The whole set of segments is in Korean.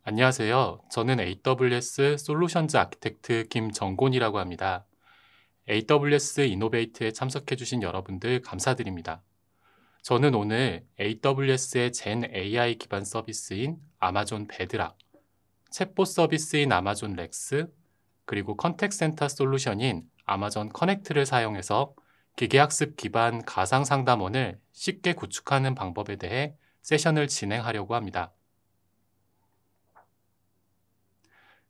안녕하세요. 저는 AWS 솔루션즈 아키텍트 김정곤이라고 합니다. AWS 이노베이트에 참석해주신 여러분들 감사드립니다. 저는 오늘 AWS의 젠 AI 기반 서비스인 아마존 베드락, 챗봇 서비스인 아마존 렉스, 그리고 컨택센터 솔루션인 아마존 커넥트를 사용해서 기계학습 기반 가상 상담원을 쉽게 구축하는 방법에 대해 세션을 진행하려고 합니다.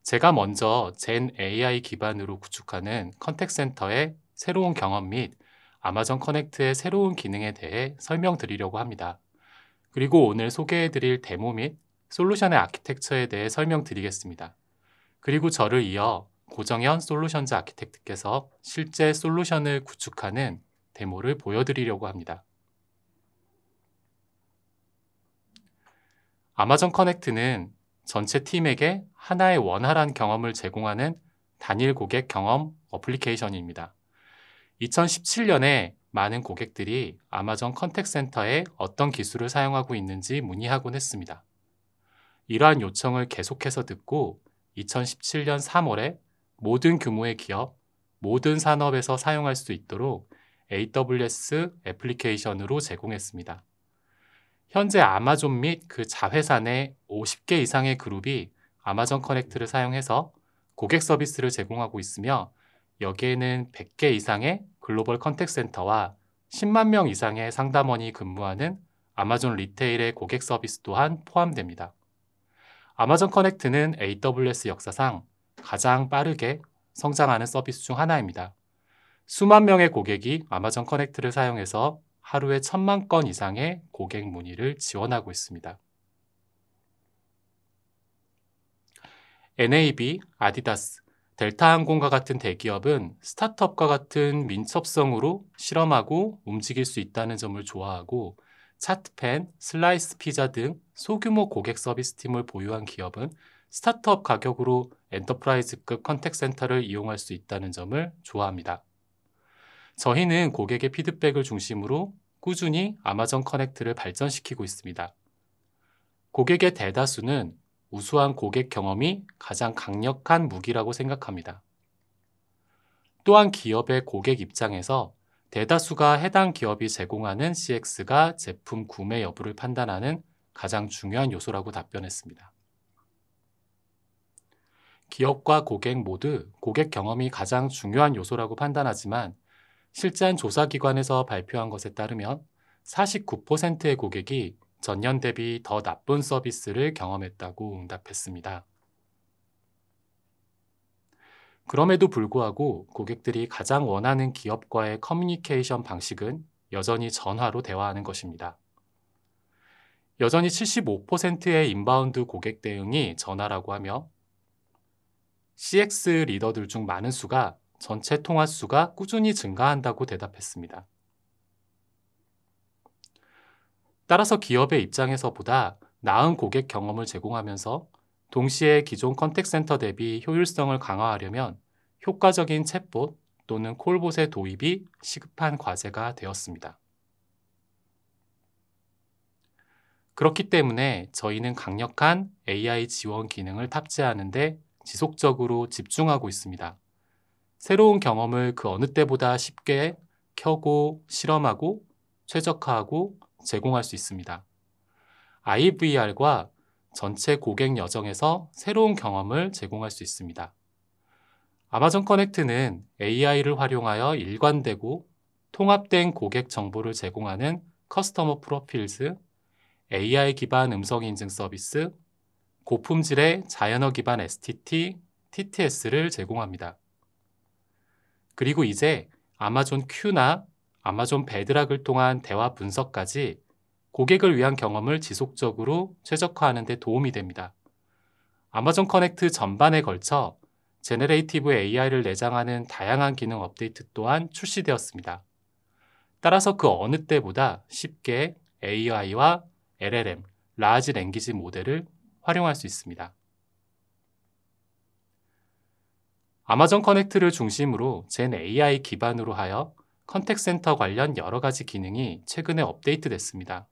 제가 먼저 젠 AI 기반으로 구축하는 컨택센터의 새로운 경험 및 아마존 커넥트의 새로운 기능에 대해 설명드리려고 합니다. 그리고 오늘 소개해드릴 데모 및 솔루션의 아키텍처에 대해 설명드리겠습니다. 그리고 저를 이어 고정현 솔루션즈 아키텍트께서 실제 솔루션을 구축하는 데모를 보여드리려고 합니다. 아마존 커넥트는 전체 팀에게 하나의 원활한 경험을 제공하는 단일 고객 경험 어플리케이션입니다. 2017년에 많은 고객들이 아마존 컨택센터에 어떤 기술을 사용하고 있는지 문의하곤 했습니다. 이러한 요청을 계속해서 듣고 2017년 3월에 모든 규모의 기업, 모든 산업에서 사용할 수 있도록 AWS 애플리케이션으로 제공했습니다. 현재 아마존 및 그 자회사 내 50개 이상의 그룹이 아마존 커넥트를 사용해서 고객 서비스를 제공하고 있으며 여기에는 100개 이상의 글로벌 컨택센터와 10만 명 이상의 상담원이 근무하는 아마존 리테일의 고객 서비스 또한 포함됩니다. 아마존 커넥트는 AWS 역사상 가장 빠르게 성장하는 서비스 중 하나입니다. 수만 명의 고객이 아마존 커넥트를 사용해서 하루에 1000만 건 이상의 고객 문의를 지원하고 있습니다. NAB, 아디다스, 델타항공과 같은 대기업은 스타트업과 같은 민첩성으로 실험하고 움직일 수 있다는 점을 좋아하고 차트펜, 슬라이스 피자 등 소규모 고객 서비스팀을 보유한 기업은 스타트업 가격으로 엔터프라이즈급 컨택센터를 이용할 수 있다는 점을 좋아합니다. 저희는 고객의 피드백을 중심으로 꾸준히 아마존 커넥트를 발전시키고 있습니다. 고객의 대다수는 우수한 고객 경험이 가장 강력한 무기라고 생각합니다. 또한 기업의 고객 입장에서 대다수가 해당 기업이 제공하는 CX가 제품 구매 여부를 판단하는 가장 중요한 요소라고 답변했습니다. 기업과 고객 모두 고객 경험이 가장 중요한 요소라고 판단하지만 실제한 조사기관에서 발표한 것에 따르면 49%의 고객이 전년 대비 더 나쁜 서비스를 경험했다고 응답했습니다. 그럼에도 불구하고 고객들이 가장 원하는 기업과의 커뮤니케이션 방식은 여전히 전화로 대화하는 것입니다. 여전히 75%의 인바운드 고객 대응이 전화라고 하며 CX 리더들 중 많은 수가 전체 통화 수가 꾸준히 증가한다고 대답했습니다. 따라서 기업의 입장에서보다 나은 고객 경험을 제공하면서 동시에 기존 컨택센터 대비 효율성을 강화하려면 효과적인 챗봇 또는 콜봇의 도입이 시급한 과제가 되었습니다. 그렇기 때문에 저희는 강력한 AI 지원 기능을 탑재하는 데 지속적으로 집중하고 있습니다. 새로운 경험을 그 어느 때보다 쉽게 켜고 실험하고 최적화하고 제공할 수 있습니다. IVR과 전체 고객 여정에서 새로운 경험을 제공할 수 있습니다. 아마존 커넥트는 AI를 활용하여 일관되고 통합된 고객 정보를 제공하는 커스터머 프로필즈, AI 기반 음성 인증 서비스, 고품질의 자연어 기반 STT, TTS를 제공합니다. 그리고 이제 아마존 큐나 아마존 베드락을 통한 대화 분석까지 고객을 위한 경험을 지속적으로 최적화하는 데 도움이 됩니다. 아마존 커넥트 전반에 걸쳐 제너레이티브 AI를 내장하는 다양한 기능 업데이트 또한 출시되었습니다. 따라서 그 어느 때보다 쉽게 AI와 LLM, 라지 랭귀지 모델을 활용할 수 있습니다. 아마존 커넥트를 중심으로 젠 AI 기반으로 하여 컨택센터 관련 여러 가지 기능이 최근에 업데이트 됐습니다.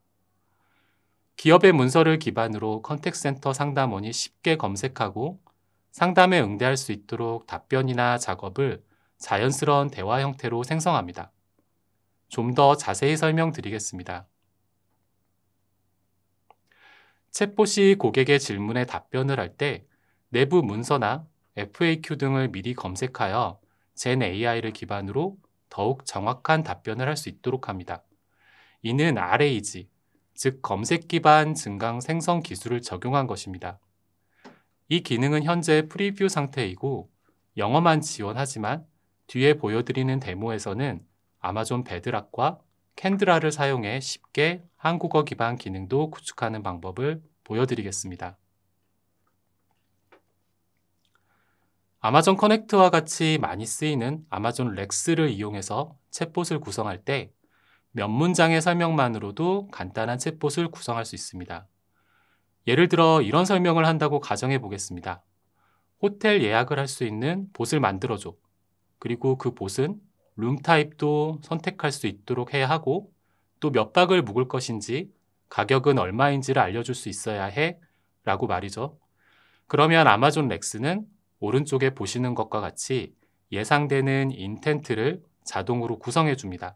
기업의 문서를 기반으로 컨택센터 상담원이 쉽게 검색하고 상담에 응대할 수 있도록 답변이나 작업을 자연스러운 대화 형태로 생성합니다. 좀 더 자세히 설명드리겠습니다. 챗봇이 고객의 질문에 답변을 할 때 내부 문서나 FAQ 등을 미리 검색하여 젠 AI를 기반으로 더욱 정확한 답변을 할 수 있도록 합니다. 이는 RAG, 즉 검색 기반 증강 생성 기술을 적용한 것입니다. 이 기능은 현재 프리뷰 상태이고 영어만 지원하지만 뒤에 보여드리는 데모에서는 아마존 베드락과 캔드라를 사용해 쉽게 한국어 기반 기능도 구축하는 방법을 보여드리겠습니다. 아마존 커넥트와 같이 많이 쓰이는 아마존 렉스를 이용해서 챗봇을 구성할 때 몇 문장의 설명만으로도 간단한 챗봇을 구성할 수 있습니다. 예를 들어 이런 설명을 한다고 가정해 보겠습니다. 호텔 예약을 할 수 있는 봇을 만들어줘. 그리고 그 봇은 룸 타입도 선택할 수 있도록 해야 하고 또 몇 박을 묵을 것인지 가격은 얼마인지를 알려줄 수 있어야 해 라고 말이죠. 그러면 아마존 렉스는 오른쪽에 보시는 것과 같이 예상되는 인텐트를 자동으로 구성해 줍니다.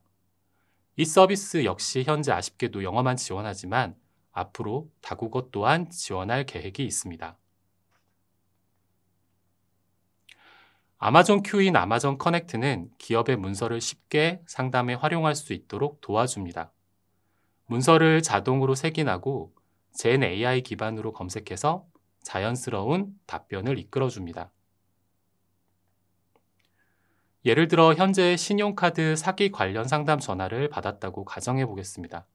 이 서비스 역시 현재 아쉽게도 영어만 지원하지만 앞으로 다국어 또한 지원할 계획이 있습니다. 아마존 큐인 아마존 커넥트는 기업의 문서를 쉽게 상담에 활용할 수 있도록 도와줍니다. 문서를 자동으로 색인하고 젠 AI 기반으로 검색해서 자연스러운 답변을 이끌어줍니다. 예를 들어 현재 신용카드 사기 관련 상담 전화를 받았다고 가정해 보겠습니다.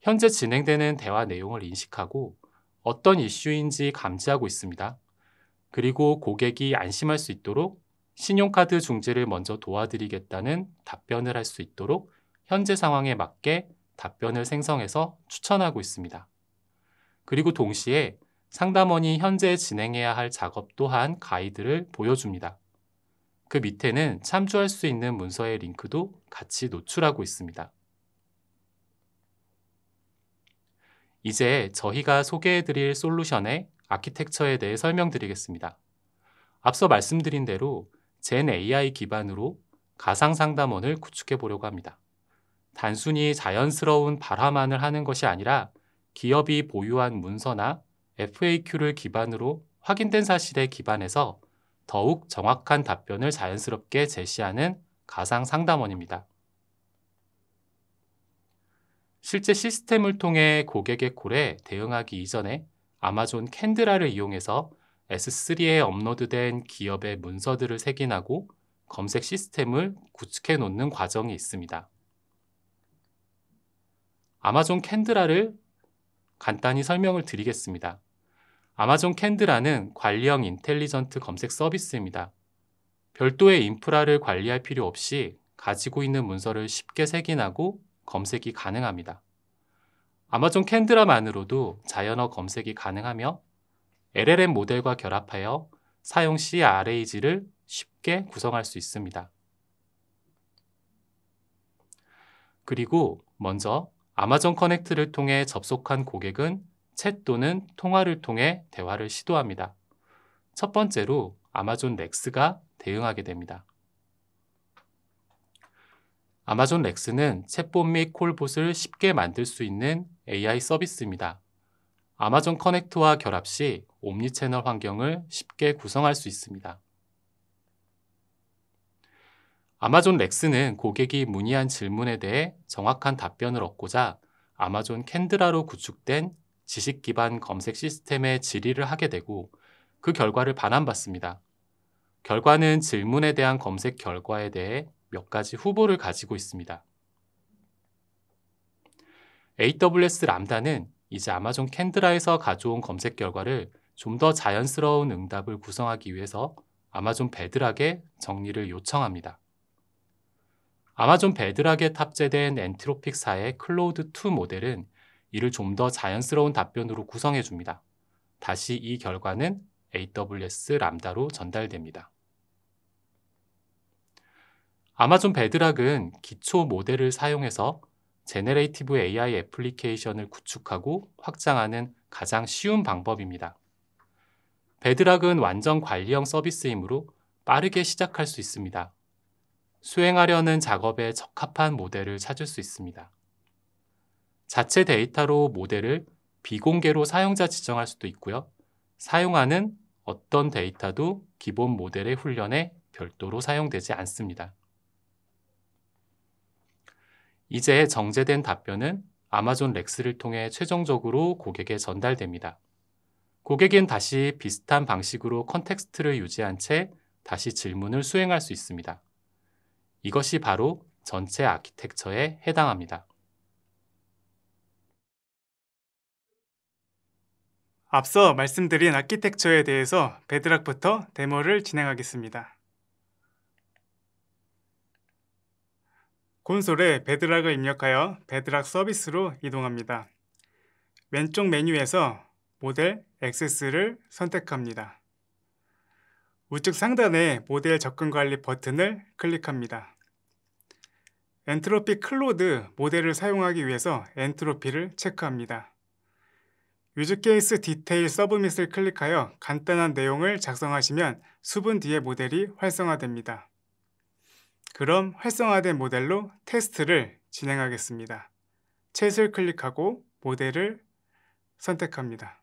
현재 진행되는 대화 내용을 인식하고 어떤 이슈인지 감지하고 있습니다. 그리고 고객이 안심할 수 있도록 신용카드 중지를 먼저 도와드리겠다는 답변을 할 수 있도록 현재 상황에 맞게 답변을 생성해서 추천하고 있습니다. 그리고 동시에 상담원이 현재 진행해야 할 작업 또한 가이드를 보여줍니다. 그 밑에는 참조할 수 있는 문서의 링크도 같이 노출하고 있습니다. 이제 저희가 소개해드릴 솔루션의 아키텍처에 대해 설명드리겠습니다. 앞서 말씀드린 대로 젠 AI 기반으로 가상 상담원을 구축해 보려고 합니다. 단순히 자연스러운 발화만을 하는 것이 아니라 기업이 보유한 문서나 FAQ를 기반으로 확인된 사실에 기반해서 더욱 정확한 답변을 자연스럽게 제시하는 가상 상담원입니다. 실제 시스템을 통해 고객의 콜에 대응하기 이전에 아마존 캔드라를 이용해서 S3에 업로드된 기업의 문서들을 색인하고 검색 시스템을 구축해 놓는 과정이 있습니다. 아마존 캔드라를 간단히 설명을 드리겠습니다. 아마존 캔드라는 관리형 인텔리전트 검색 서비스입니다. 별도의 인프라를 관리할 필요 없이 가지고 있는 문서를 쉽게 색인하고 검색이 가능합니다. 아마존 캔드라만으로도 자연어 검색이 가능하며 LLM 모델과 결합하여 사용 시 RAG를 쉽게 구성할 수 있습니다. 그리고 먼저 아마존 커넥트를 통해 접속한 고객은 챗 또는 통화를 통해 대화를 시도합니다. 첫 번째로 아마존 렉스가 대응하게 됩니다. 아마존 렉스는 챗봇 및 콜봇을 쉽게 만들 수 있는 AI 서비스입니다. 아마존 커넥트와 결합 시 옴니채널 환경을 쉽게 구성할 수 있습니다. 아마존 렉스는 고객이 문의한 질문에 대해 정확한 답변을 얻고자 아마존 캔드라로 구축된 지식 기반 검색 시스템에 질의를 하게 되고 그 결과를 반환받습니다. 결과는 질문에 대한 검색 결과에 대해 몇 가지 후보를 가지고 있습니다. AWS 람다는 이제 아마존 캔드라에서 가져온 검색 결과를 좀 더 자연스러운 응답을 구성하기 위해서 아마존 베드락에 정리를 요청합니다. 아마존 베드락에 탑재된 엔트로픽사의 클로우드2 모델은 이를 좀 더 자연스러운 답변으로 구성해 줍니다. 다시 이 결과는 AWS 람다로 전달됩니다. 아마존 베드락은 기초 모델을 사용해서 제네레이티브 AI 애플리케이션을 구축하고 확장하는 가장 쉬운 방법입니다. 베드락은 완전 관리형 서비스이므로 빠르게 시작할 수 있습니다. 수행하려는 작업에 적합한 모델을 찾을 수 있습니다. 자체 데이터로 모델을 비공개로 사용자 지정할 수도 있고요. 사용하는 어떤 데이터도 기본 모델의 훈련에 별도로 사용되지 않습니다. 이제 정제된 답변은 아마존 렉스를 통해 최종적으로 고객에 전달됩니다. 고객은 다시 비슷한 방식으로 컨텍스트를 유지한 채 다시 질문을 수행할 수 있습니다. 이것이 바로 전체 아키텍처에 해당합니다. 앞서 말씀드린 아키텍처에 대해서 베드락부터 데모를 진행하겠습니다. 콘솔에 베드락을 입력하여 베드락 서비스로 이동합니다. 왼쪽 메뉴에서 모델 액세스를 선택합니다. 우측 상단의 모델 접근 관리 버튼을 클릭합니다. 엔트로피 클로드 모델을 사용하기 위해서 엔트로피를 체크합니다. 유즈 케이스 디테일 서브밋을 클릭하여 간단한 내용을 작성하시면 수분 뒤에 모델이 활성화됩니다. 그럼 활성화된 모델로 테스트를 진행하겠습니다. 챗을 클릭하고 모델을 선택합니다.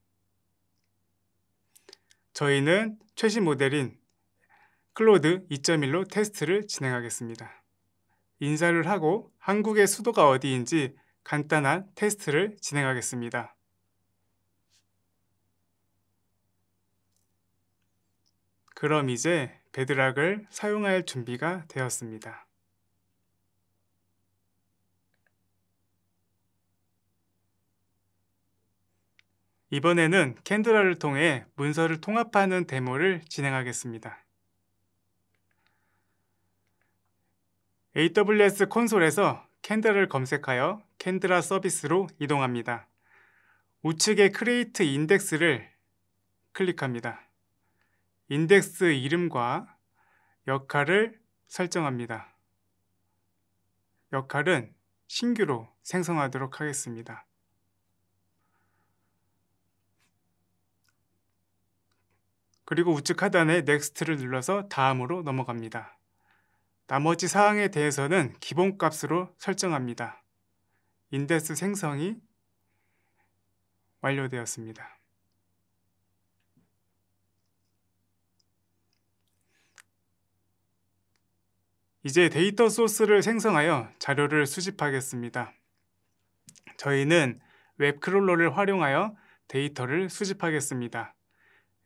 저희는 최신 모델인 클로드 2.1로 테스트를 진행하겠습니다. 인사를 하고 한국의 수도가 어디인지 간단한 테스트를 진행하겠습니다. 그럼 이제 베드락을 사용할 준비가 되었습니다. 이번에는 캔드라를 통해 문서를 통합하는 데모를 진행하겠습니다. AWS 콘솔에서 캔드라를 검색하여 캔드라 서비스로 이동합니다. 우측의 크리에이트 인덱스를 클릭합니다. 인덱스 이름과 역할을 설정합니다. 역할은 신규로 생성하도록 하겠습니다. 그리고 우측 하단에 넥스트를 눌러서 다음으로 넘어갑니다. 나머지 사항에 대해서는 기본값으로 설정합니다. 인덱스 생성이 완료되었습니다. 이제 데이터 소스를 생성하여 자료를 수집하겠습니다. 저희는 웹크롤러를 활용하여 데이터를 수집하겠습니다.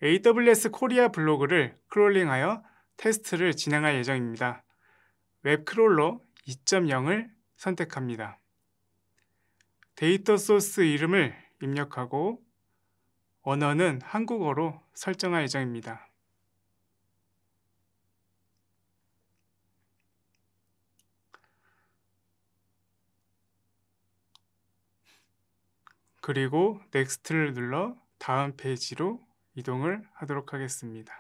AWS 코리아 블로그를 크롤링하여 테스트를 진행할 예정입니다. 웹크롤러 2.0을 선택합니다. 데이터 소스 이름을 입력하고 언어는 한국어로 설정할 예정입니다. 그리고 넥스트를 눌러 다음 페이지로 이동을 하도록 하겠습니다.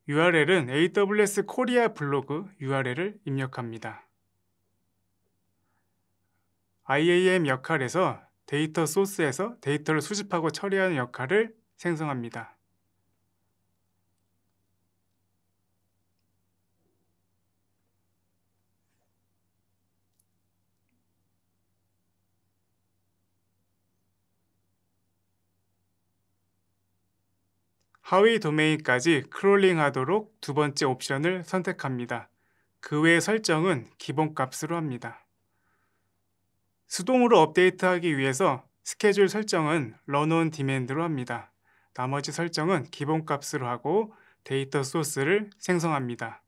URL은 AWS 코리아 블로그 URL을 입력합니다. IAM 역할에서 데이터 소스에서 데이터를 수집하고 처리하는 역할을 생성합니다. 하위 도메인까지 크롤링하도록 두 번째 옵션을 선택합니다. 그 외의 설정은 기본값으로 합니다. 수동으로 업데이트하기 위해서 스케줄 설정은 run on demand로 합니다. 나머지 설정은 기본값으로 하고 데이터 소스를 생성합니다.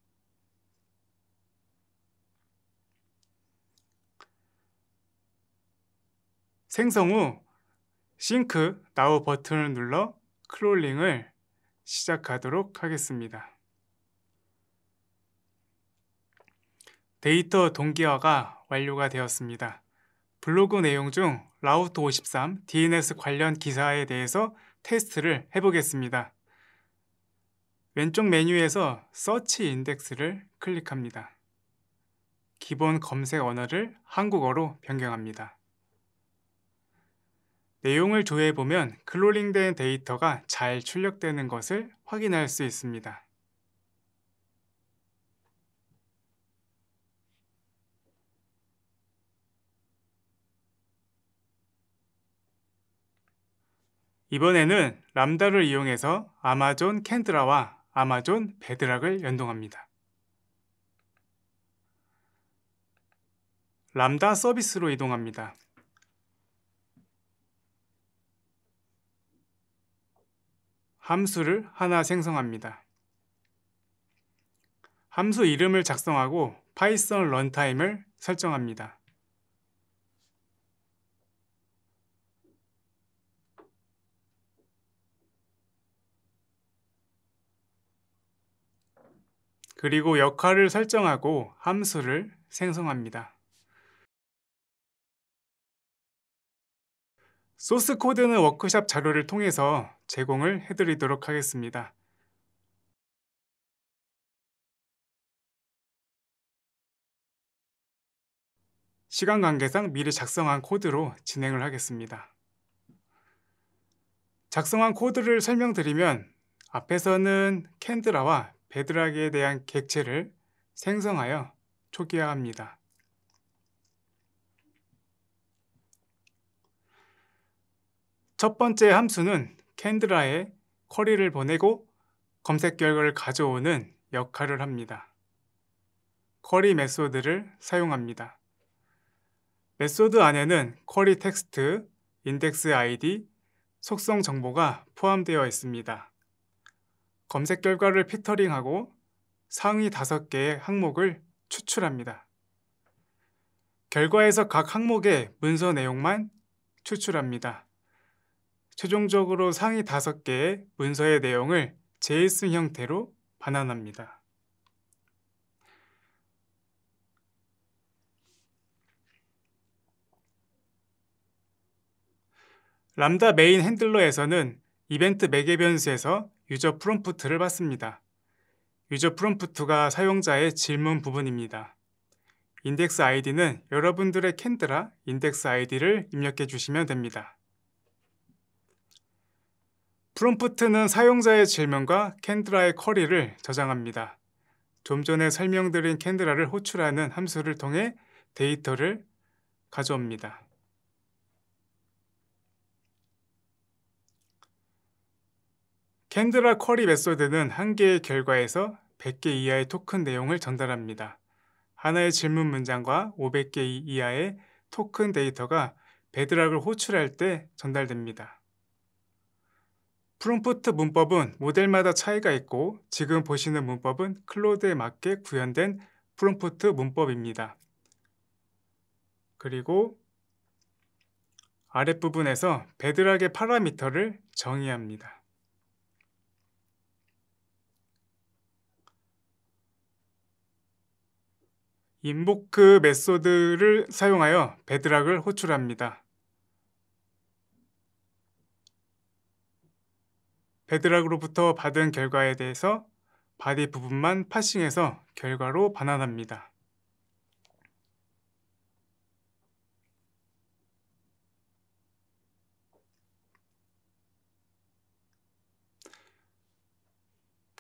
생성 후 싱크 now 버튼을 눌러 크롤링을 시작하도록 하겠습니다. 데이터 동기화가 완료가 되었습니다. 블로그 내용 중 라우트 53 DNS 관련 기사에 대해서 테스트를 해보겠습니다. 왼쪽 메뉴에서 서치 인덱스를 클릭합니다. 기본 검색 언어를 한국어로 변경합니다. 내용을 조회해보면 클롤링된 데이터가 잘 출력되는 것을 확인할 수 있습니다. 이번에는 람다를 이용해서 아마존 캔드라와 아마존 베드락을 연동합니다. 람다 서비스로 이동합니다. 함수를 하나 생성합니다. 함수 이름을 작성하고 파이썬 런타임을 설정합니다. 그리고 역할을 설정하고 함수를 생성합니다. 소스 코드는 워크샵 자료를 통해서 제공을 해드리도록 하겠습니다. 시간 관계상 미리 작성한 코드로 진행을 하겠습니다. 작성한 코드를 설명드리면 앞에서는 캔드라와 베드락에 대한 객체를 생성하여 초기화합니다. 첫 번째 함수는 캔드라에 쿼리를 보내고 검색 결과를 가져오는 역할을 합니다. 쿼리 메소드를 사용합니다. 메소드 안에는 쿼리 텍스트, 인덱스 아이디, 속성 정보가 포함되어 있습니다. 검색 결과를 피터링하고 상위 5개의 항목을 추출합니다. 결과에서 각 항목의 문서 내용만 추출합니다. 최종적으로 상위 5개의 문서의 내용을 JSON 형태로 반환합니다. 람다 메인 핸들러에서는 이벤트 매개 변수에서 유저 프롬프트를 받습니다. 유저 프롬프트가 사용자의 질문 부분입니다. 인덱스 아이디는 여러분들의 캔드라 인덱스 아이디를 입력해 주시면 됩니다. 프롬프트는 사용자의 질문과 캔드라의 쿼리를 저장합니다. 좀 전에 설명드린 캔드라를 호출하는 함수를 통해 데이터를 가져옵니다. 캔드라 쿼리 메소드는 한 개의 결과에서 100개 이하의 토큰 내용을 전달합니다. 하나의 질문 문장과 500개 이하의 토큰 데이터가 베드락을 호출할 때 전달됩니다. 프롬프트 문법은 모델마다 차이가 있고 지금 보시는 문법은 클로드에 맞게 구현된 프롬프트 문법입니다. 그리고 아랫부분에서 베드락의 파라미터를 정의합니다. 인보크 메소드를 사용하여 베드락을 호출합니다. 베드락으로부터 받은 결과에 대해서 바디 부분만 파싱해서 결과로 반환합니다.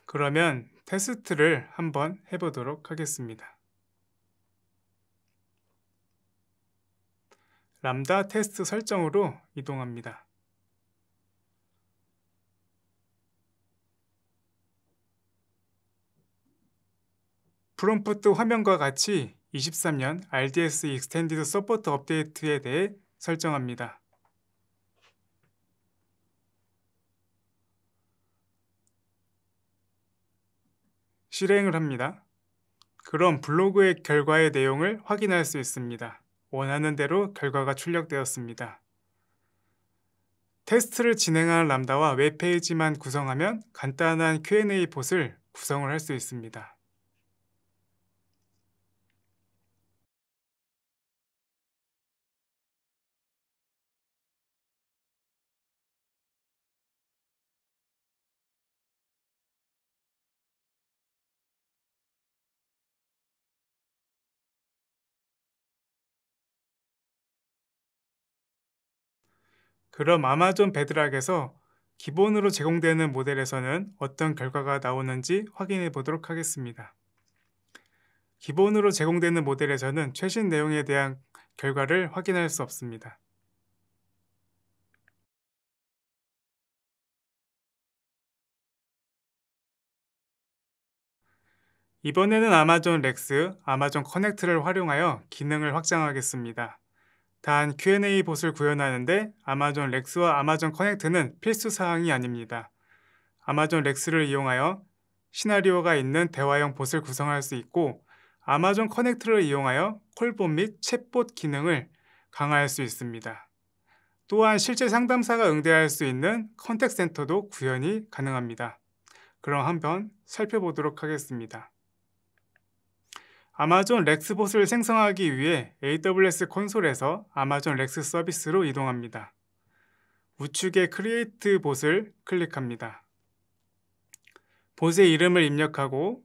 그러면 테스트를 한번 해보도록 하겠습니다. 람다 테스트 설정으로 이동합니다. 프롬프트 화면과 같이 23년 RDS 익스텐디드 서포트 업데이트에 대해 설정합니다. 실행을 합니다. 그럼 블로그의 결과의 내용을 확인할 수 있습니다. 원하는 대로 결과가 출력되었습니다. 테스트를 진행하는 람다와 웹페이지만 구성하면 간단한 Q&A 봇을 구성을 할 수 있습니다. 그럼 아마존 베드락에서 기본으로 제공되는 모델에서는 어떤 결과가 나오는지 확인해 보도록 하겠습니다. 기본으로 제공되는 모델에서는 최신 내용에 대한 결과를 확인할 수 없습니다. 이번에는 아마존 렉스, 아마존 커넥트를 활용하여 기능을 확장하겠습니다. 단 Q&A 봇을 구현하는데 아마존 렉스와 아마존 커넥트는 필수 사항이 아닙니다. 아마존 렉스를 이용하여 시나리오가 있는 대화형 봇을 구성할 수 있고 아마존 커넥트를 이용하여 콜봇 및 챗봇 기능을 강화할 수 있습니다. 또한 실제 상담사가 응대할 수 있는 컨택트 센터도 구현이 가능합니다. 그럼 한번 살펴보도록 하겠습니다. 아마존 렉스봇을 생성하기 위해 AWS 콘솔에서 아마존 렉스 서비스로 이동합니다. 우측의 크리에이트 봇을 클릭합니다. 봇의 이름을 입력하고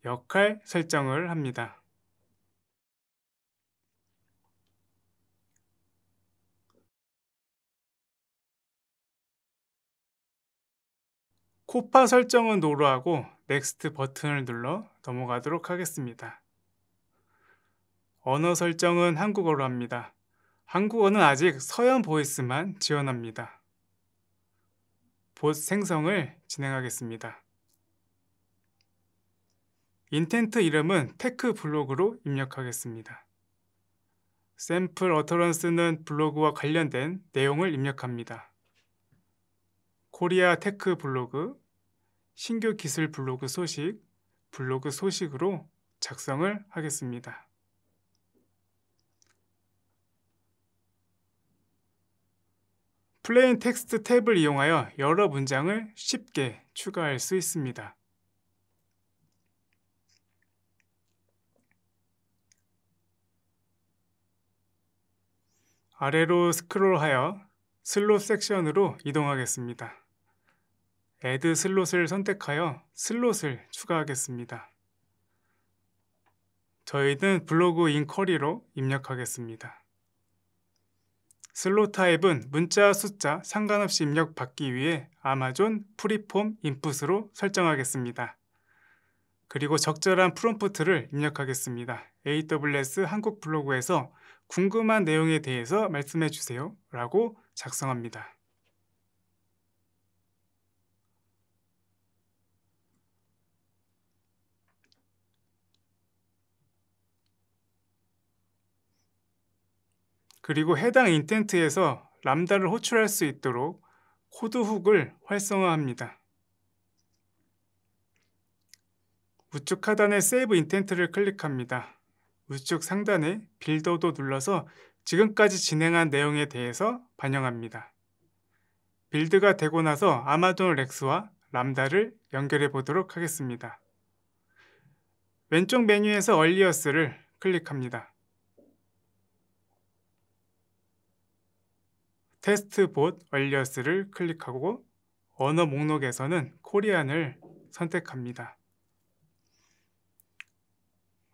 역할 설정을 합니다. 코파 설정은 노로 하고 넥스트 버튼을 눌러 넘어가도록 하겠습니다. 언어 설정은 한국어로 합니다. 한국어는 아직 서연 보이스만 지원합니다. 봇 생성을 진행하겠습니다. 인텐트 이름은 테크 블로그로 입력하겠습니다. 샘플 어터런스는 블로그와 관련된 내용을 입력합니다. 코리아 테크 블로그, 신규 기술 블로그 소식으로 작성을 하겠습니다. 플레인 텍스트 탭을 이용하여 여러 문장을 쉽게 추가할 수 있습니다. 아래로 스크롤하여 슬롯 섹션으로 이동하겠습니다. Add 슬롯을 선택하여 슬롯을 추가하겠습니다. 저희는 블로그 인쿼리로 입력하겠습니다. 슬롯 타입은 문자 숫자 상관없이 입력받기 위해 아마존 프리폼 인풋으로 설정하겠습니다. 그리고 적절한 프롬프트를 입력하겠습니다. AWS 한국 블로그에서 궁금한 내용에 대해서 말씀해 주세요 라고 작성합니다. 그리고 해당 인텐트에서 람다를 호출할 수 있도록 코드 훅을 활성화합니다. 우측 하단에 세이브 인텐트를 클릭합니다. 우측 상단에 빌더도 눌러서 지금까지 진행한 내용에 대해서 반영합니다. 빌드가 되고 나서 아마존 렉스와 람다를 연결해 보도록 하겠습니다. 왼쪽 메뉴에서 얼리어스를 클릭합니다. 테스트 봇 얼리어스를 클릭하고 언어 목록에서는 코리안을 선택합니다.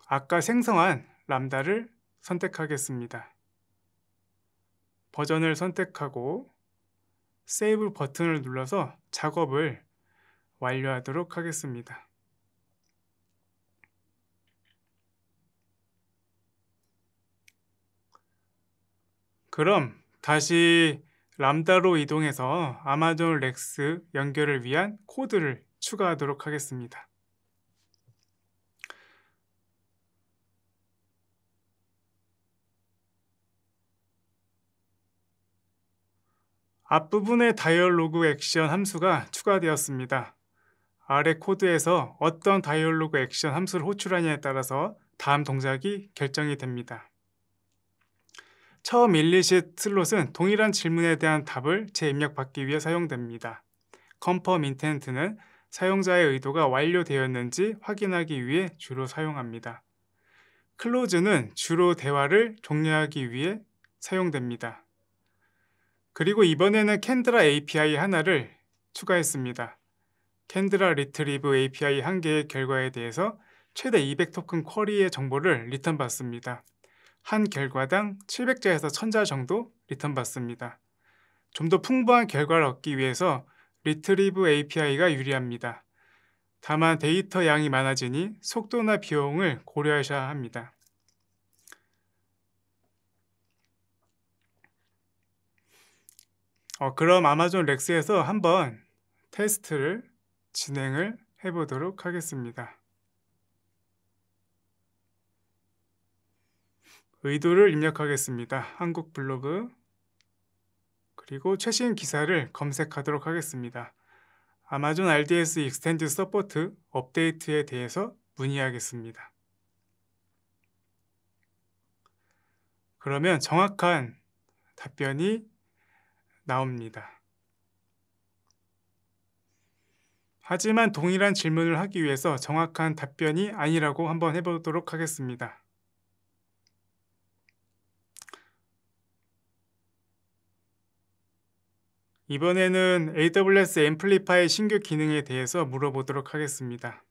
아까 생성한 람다를 선택하겠습니다. 버전을 선택하고 세이브 버튼을 눌러서 작업을 완료하도록 하겠습니다. 그럼 다시 람다로 이동해서 아마존 렉스 연결을 위한 코드를 추가하도록 하겠습니다. 앞부분에 다이얼로그 액션 함수가 추가되었습니다. 아래 코드에서 어떤 다이얼로그 액션 함수를 호출하냐에 따라서 다음 동작이 결정이 됩니다. 처음 일리싯 슬롯은 동일한 질문에 대한 답을 재입력받기 위해 사용됩니다. confirm intent는 사용자의 의도가 완료되었는지 확인하기 위해 주로 사용합니다. close는 주로 대화를 종료하기 위해 사용됩니다. 그리고 이번에는 캔드라 API 하나를 추가했습니다. 캔드라 리트리브 API 한 개의 결과에 대해서 최대 200토큰 쿼리의 정보를 리턴 받습니다. 한 결과당 700자에서 1000자 정도 리턴 받습니다. 좀 더 풍부한 결과를 얻기 위해서 리트리브 API가 유리합니다. 다만 데이터 양이 많아지니 속도나 비용을 고려하셔야 합니다. 그럼 아마존 렉스에서 한번 테스트를 진행을 해보도록 하겠습니다. 의도를 입력하겠습니다. 한국 블로그 그리고 최신 기사를 검색하도록 하겠습니다. 아마존 RDS 익스텐드 서포트 업데이트에 대해서 문의하겠습니다. 그러면 정확한 답변이 나옵니다. 하지만 동일한 질문을 하기 위해서 정확한 답변이 아니라고 한번 해보도록 하겠습니다. 이번에는 AWS 앰플리파이 신규 기능에 대해서 물어보도록 하겠습니다.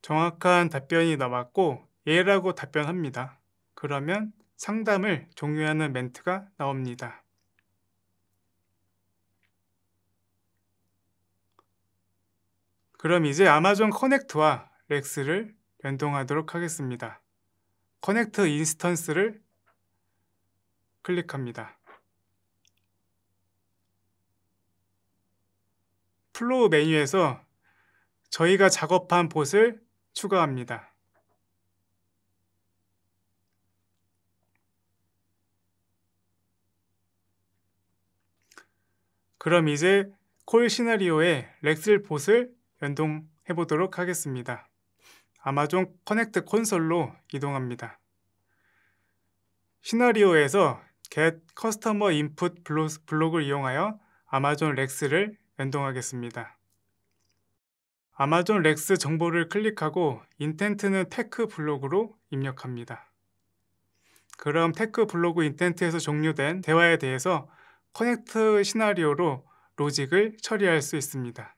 정확한 답변이 나왔고 예라고 답변합니다. 그러면 상담을 종료하는 멘트가 나옵니다. 그럼 이제 아마존 커넥트와 렉스를 연동하도록 하겠습니다. 커넥트 인스턴스를 클릭합니다. 플로우 메뉴에서 저희가 작업한 봇을 추가합니다. 그럼 이제 콜 시나리오에 렉스 봇을 연동해 보도록 하겠습니다. 아마존 커넥트 콘솔로 이동합니다. 시나리오에서 get customer input 블록을 이용하여 아마존 렉스를 연동하겠습니다. 아마존 렉스 정보를 클릭하고 인텐트는 테크 블록으로 입력합니다. 그럼 테크 블로그 인텐트에서 종료된 대화에 대해서 커넥트 시나리오로 로직을 처리할 수 있습니다.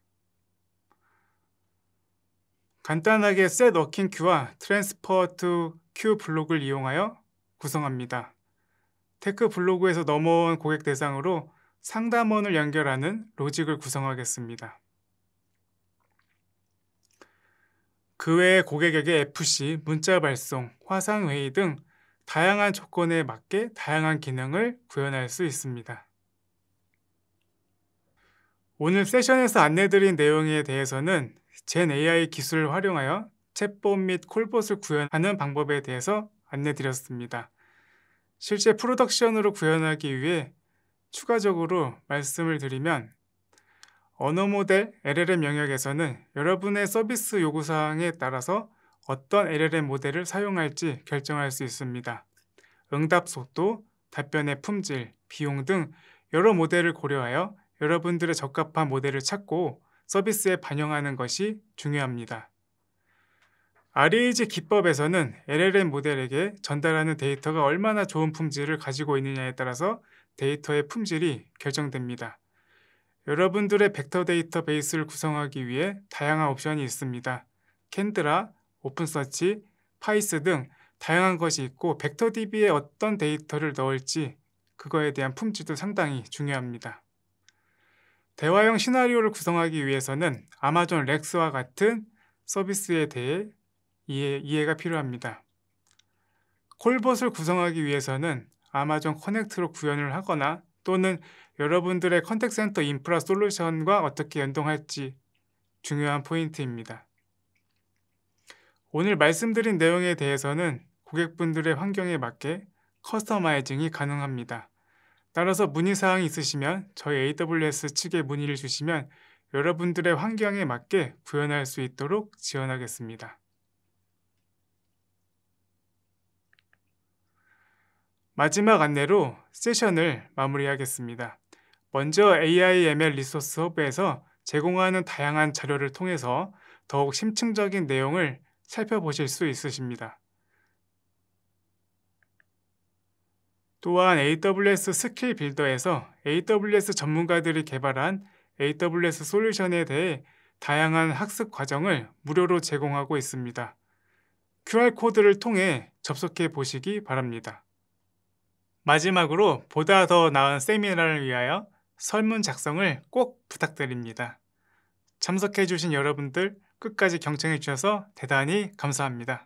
간단하게 set working queue와 transfer to queue 블록을 이용하여 구성합니다. 테크 블로그에서 넘어온 고객 대상으로 상담원을 연결하는 로직을 구성하겠습니다. 그 외에 고객에게 FC, 문자 발송, 화상 회의 등 다양한 조건에 맞게 다양한 기능을 구현할 수 있습니다. 오늘 세션에서 안내드린 내용에 대해서는 젠 AI 기술을 활용하여 챗봇 및 콜봇을 구현하는 방법에 대해서 안내드렸습니다. 실제 프로덕션으로 구현하기 위해 추가적으로 말씀을 드리면 언어 모델 LLM 영역에서는 여러분의 서비스 요구사항에 따라서 어떤 LLM 모델을 사용할지 결정할 수 있습니다. 응답 속도, 답변의 품질, 비용 등 여러 모델을 고려하여 여러분들의 적합한 모델을 찾고 서비스에 반영하는 것이 중요합니다. RAG 기법에서는 LLM 모델에게 전달하는 데이터가 얼마나 좋은 품질을 가지고 있느냐에 따라서 데이터의 품질이 결정됩니다. 여러분들의 벡터 데이터베이스를 구성하기 위해 다양한 옵션이 있습니다. 캔드라, 오픈서치, 파이스 등 다양한 것이 있고 벡터DB에 어떤 데이터를 넣을지 그거에 대한 품질도 상당히 중요합니다. 대화형 시나리오를 구성하기 위해서는 아마존 렉스와 같은 서비스에 대해 이해가 필요합니다. 콜봇을 구성하기 위해서는 아마존 커넥트로 구현을 하거나 또는 여러분들의 컨택센터 인프라 솔루션과 어떻게 연동할지 중요한 포인트입니다. 오늘 말씀드린 내용에 대해서는 고객분들의 환경에 맞게 커스터마이징이 가능합니다. 따라서 문의사항이 있으시면 저희 AWS 측에 문의를 주시면 여러분들의 환경에 맞게 구현할 수 있도록 지원하겠습니다. 마지막 안내로 세션을 마무리하겠습니다. 먼저 AI ML 리소스 허브에서 제공하는 다양한 자료를 통해서 더욱 심층적인 내용을 살펴보실 수 있으십니다. 또한 AWS 스킬 빌더에서 AWS 전문가들이 개발한 AWS 솔루션에 대해 다양한 학습 과정을 무료로 제공하고 있습니다. QR코드를 통해 접속해 보시기 바랍니다. 마지막으로 보다 더 나은 세미나를 위하여 설문 작성을 꼭 부탁드립니다. 참석해 주신 여러분들 끝까지 경청해 주셔서 대단히 감사합니다.